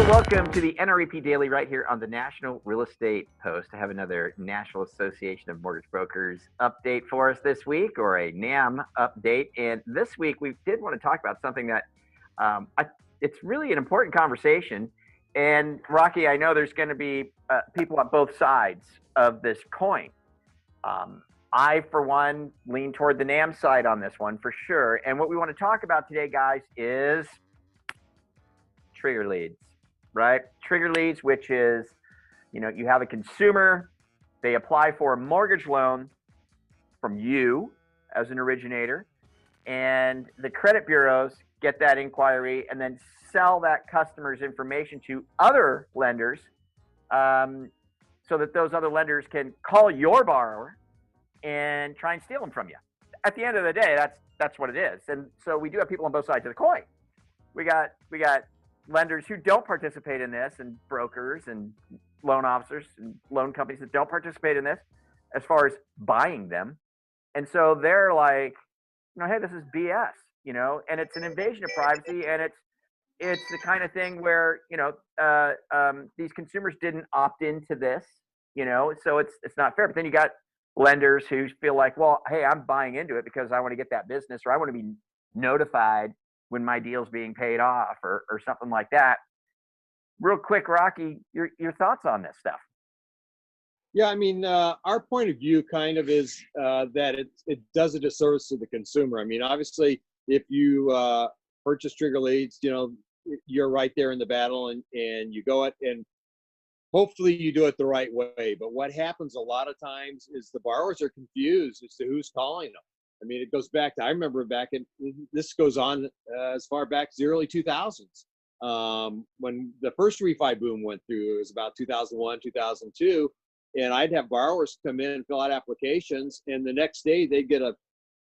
Welcome to the NREP Daily right here on the National Real Estate Post. I have another National Association of Mortgage Brokers update for us this week, or a NAM update. And this week we did want to talk about something that it's really an important conversation. And Rocky, I know there's going to be people on both sides of this coin. I, for one, lean toward the NAM side on this one for sure. And what we want to talk about today, guys, is trigger leads. Right? Trigger leads, which is, you have a consumer, they apply for a mortgage loan from you as an originator, and the credit bureaus get that inquiry and then sell that customer's information to other lenders so that those other lenders can call your borrower and try and steal them from you. At the end of the day, that's what it is. And so we do have people on both sides of the coin. We got lenders who don't participate in this, and brokers and loan officers and loan companies that don't participate in this as far as buying them. And so they're like, hey, this is BS, and it's an invasion of privacy. And it's the kind of thing where, these consumers didn't opt into this, so it's not fair. But then you got lenders who feel like, well, hey, I'm buying into it because I want to get that business, or I want to be notified when my deal's being paid off, or something like that. Real quick, Rocky, your thoughts on this stuff? Yeah, I mean, our point of view kind of is that it does a disservice to the consumer. I mean, obviously, if you purchase trigger leads, you're right there in the battle, and you go it, and hopefully you do it the right way. But what happens a lot of times is the borrowers are confused as to who's calling them. I mean, it goes back to, I remember this goes on as far back as the early 2000s. When the first refi boom went through, it was about 2001, 2002. And I'd have borrowers come in and fill out applications, and the next day they'd get a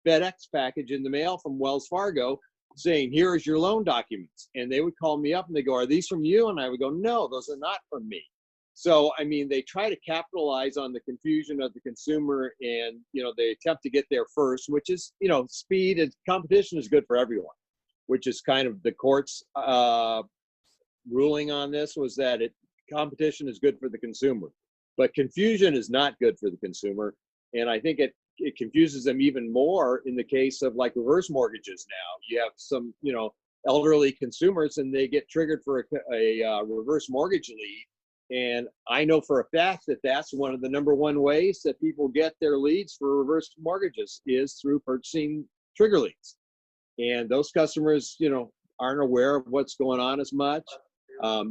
FedEx package in the mail from Wells Fargo saying, here is your loan documents. And they would call me up and they go, are these from you? And I would go, no, those are not from me. So, I mean, they try to capitalize on the confusion of the consumer, and, they attempt to get there first, which is, speed and competition is good for everyone, which is kind of the court's ruling on this, was that competition is good for the consumer, but confusion is not good for the consumer. And I think it confuses them even more in the case of like reverse mortgages. Now you have some, elderly consumers, and they get triggered for a reverse mortgage lead. And I know for a fact that that's one of the number one ways that people get their leads for reverse mortgages is through purchasing trigger leads. And those customers, aren't aware of what's going on as much.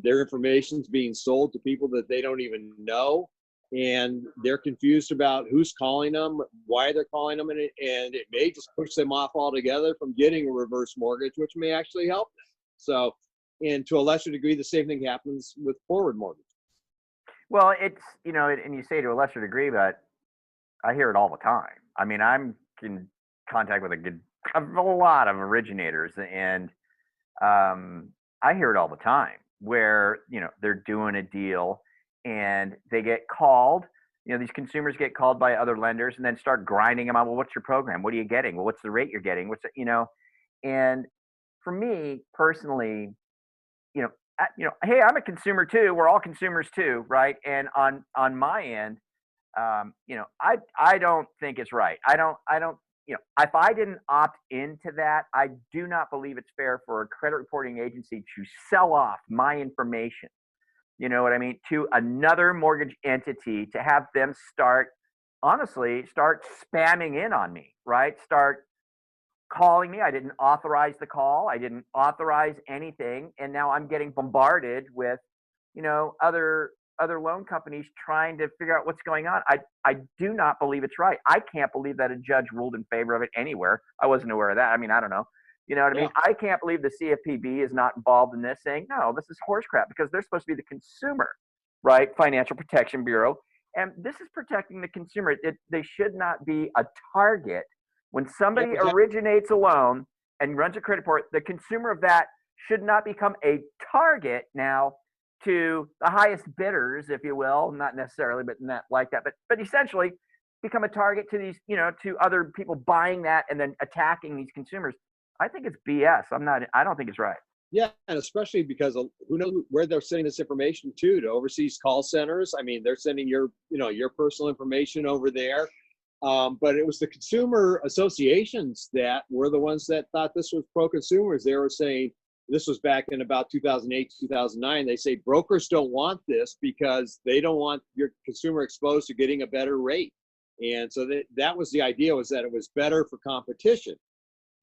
Their information is being sold to people that they don't even know. And they're confused about who's calling them, why they're calling them, and it may just push them off altogether from getting a reverse mortgage, which may actually help them. So, and to a lesser degree, the same thing happens with forward mortgage. Well, it's, and you say to a lesser degree, but I hear it all the time. I mean, I'm in contact with a lot of originators, and I hear it all the time where, they're doing a deal and they get called, these consumers get called by other lenders and then start grinding them on, well, what's your program? What are you getting? Well, what's the rate you're getting? And for me personally, hey, I'm a consumer too. We're all consumers too, right? And on my end, I don't think it's right. I don't. If I didn't opt into that, I do not believe it's fair for a credit reporting agency to sell off my information. You know what I mean? To another mortgage entity, to have them start spamming in on me, right? Start calling me. I didn't authorize the call. I didn't authorize anything. And now I'm getting bombarded with, other loan companies trying to figure out what's going on. I do not believe it's right. I can't believe that a judge ruled in favor of it anywhere. I wasn't aware of that. I mean, I don't know. You know what I mean? I can't believe the CFPB is not involved in this, saying, no, this is horse crap, because they're supposed to be the consumer, right? Financial Protection Bureau. And this is protecting the consumer. They should not be a target. When somebody originates a loan and runs a credit report, the consumer of that should not become a target now to the highest bidders, if you will, not necessarily, but not like that, but essentially become a target to these, to other people buying that and then attacking these consumers. I think it's BS. I don't think it's right. Yeah, and especially because who knows where they're sending this information to overseas call centers. I mean, they're sending your personal information over there. But it was the consumer associations that were the ones that thought this was pro-consumers. They were saying, this was back in about 2008, 2009. They say brokers don't want this because they don't want your consumer exposed to getting a better rate. And so that was the idea, was that it was better for competition.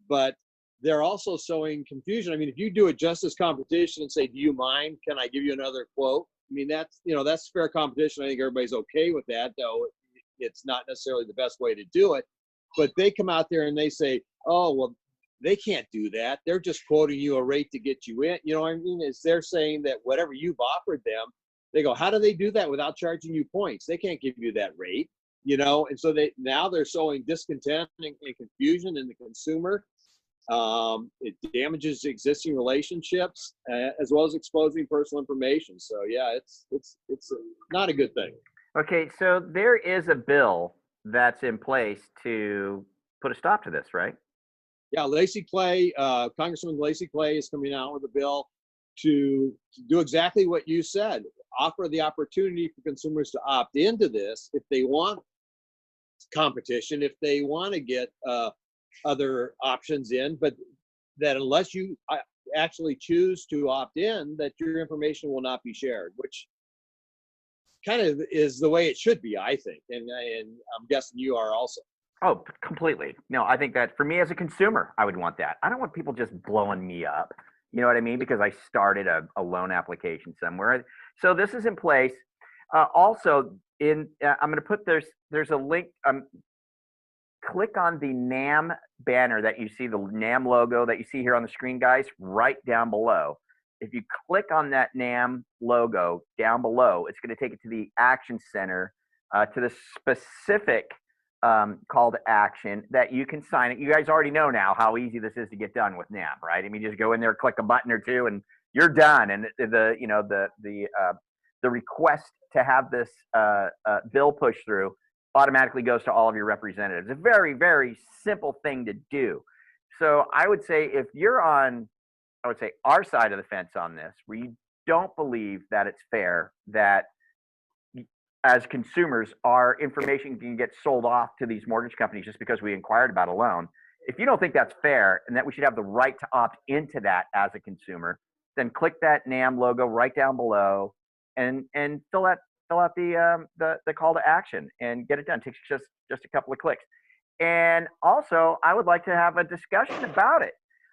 But they're also sowing confusion. I mean, if you do it just as competition and say, do you mind? Can I give you another quote? I mean, that's fair competition. I think everybody's okay with that, though it's not necessarily the best way to do it. But they come out there and they say, oh, well, they can't do that. They're just quoting you a rate to get you in. You know what I mean? Is they're saying that whatever you've offered them, they go, how do they do that without charging you points? They can't give you that rate, and so they're sowing discontent and confusion in the consumer. It damages existing relationships as well as exposing personal information. So yeah, it's not a good thing. Okay, so there is a bill that's in place to put a stop to this, right? Yeah, Lacy Clay, Congressman Lacy Clay is coming out with a bill to do exactly what you said, offer the opportunity for consumers to opt into this if they want competition, if they want to get other options in, but that unless you actually choose to opt in, that your information will not be shared, which kind of is the way it should be, I think. And I'm guessing you are also. Oh, completely. No, I think that for me as a consumer, I would want that. I don't want people just blowing me up. You know what I mean? Because I started a loan application somewhere. So this is in place. Also, I'm going to put there's a link. Click on the NAM banner that you see, the NAM logo that you see here on the screen, guys, right down below. If you click on that NAM logo down below, it's going to take it to the Action Center, to the specific call to action that you can sign it. You guys already know now how easy this is to get done with NAM, right? I mean, you just go in there, click a button or two, and you're done. And the request to have this bill pushed through automatically goes to all of your representatives. A very, very simple thing to do. So I would say if you're on, I would say our side of the fence on this, where you don't believe that it's fair that as consumers, our information can get sold off to these mortgage companies just because we inquired about a loan. If you don't think that's fair and that we should have the right to opt into that as a consumer, then click that NAM logo right down below and fill out the call to action and get it done. It takes just a couple of clicks. And also, I would like to have a discussion about it.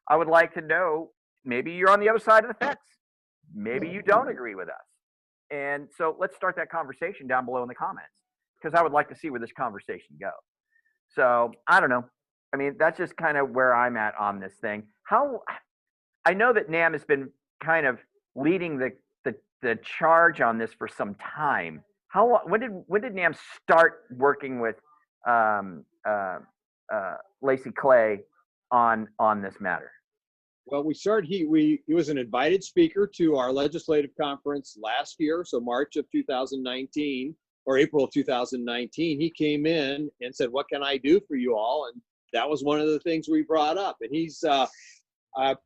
I would like to know, maybe you're on the other side of the fence. Maybe you don't agree with us. And so let's start that conversation down below in the comments, because I would like to see where this conversation goes. So I don't know. I mean, that's just kind of where I'm at on this thing. I know that NAM has been kind of leading the charge on this for some time. When did NAM start working with Lacy Clay on this matter? Well, he was an invited speaker to our legislative conference last year, so March of 2019 or April of 2019. He came in and said, "What can I do for you all?" And that was one of the things we brought up. And he's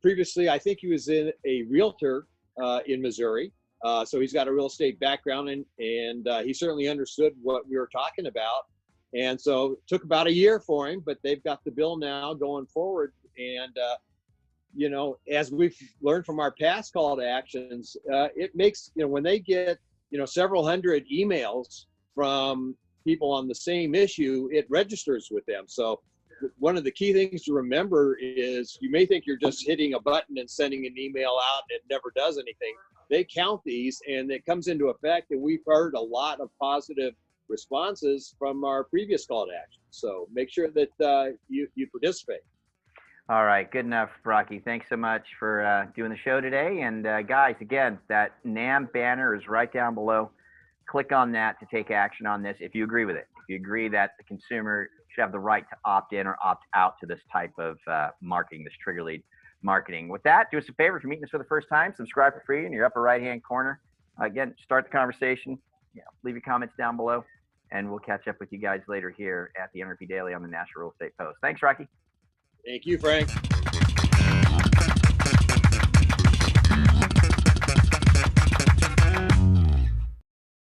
previously, I think he was a realtor in Missouri, so he's got a real estate background, and he certainly understood what we were talking about. And so it took about a year for him, but they've got the bill now going forward. And as we've learned from our past call to actions, it makes, when they get, several hundred emails from people on the same issue, it registers with them. So one of the key things to remember is you may think you're just hitting a button and sending an email out and it never does anything. They count these and it comes into effect, and we've heard a lot of positive responses from our previous call to action. So make sure that you participate. All right, good enough, Rocky. Thanks so much for doing the show today. And guys, again, that NAM banner is right down below. Click on that to take action on this if you agree with it. If you agree that the consumer should have the right to opt in or opt out to this type of marketing, this trigger lead marketing. With that, do us a favor. If you're meeting us for the first time, subscribe for free in your upper right-hand corner. Again, start the conversation. Leave your comments down below, and we'll catch up with you guys later here at the NRP Daily on the National Real Estate Post. Thanks, Rocky. Thank you, Frank.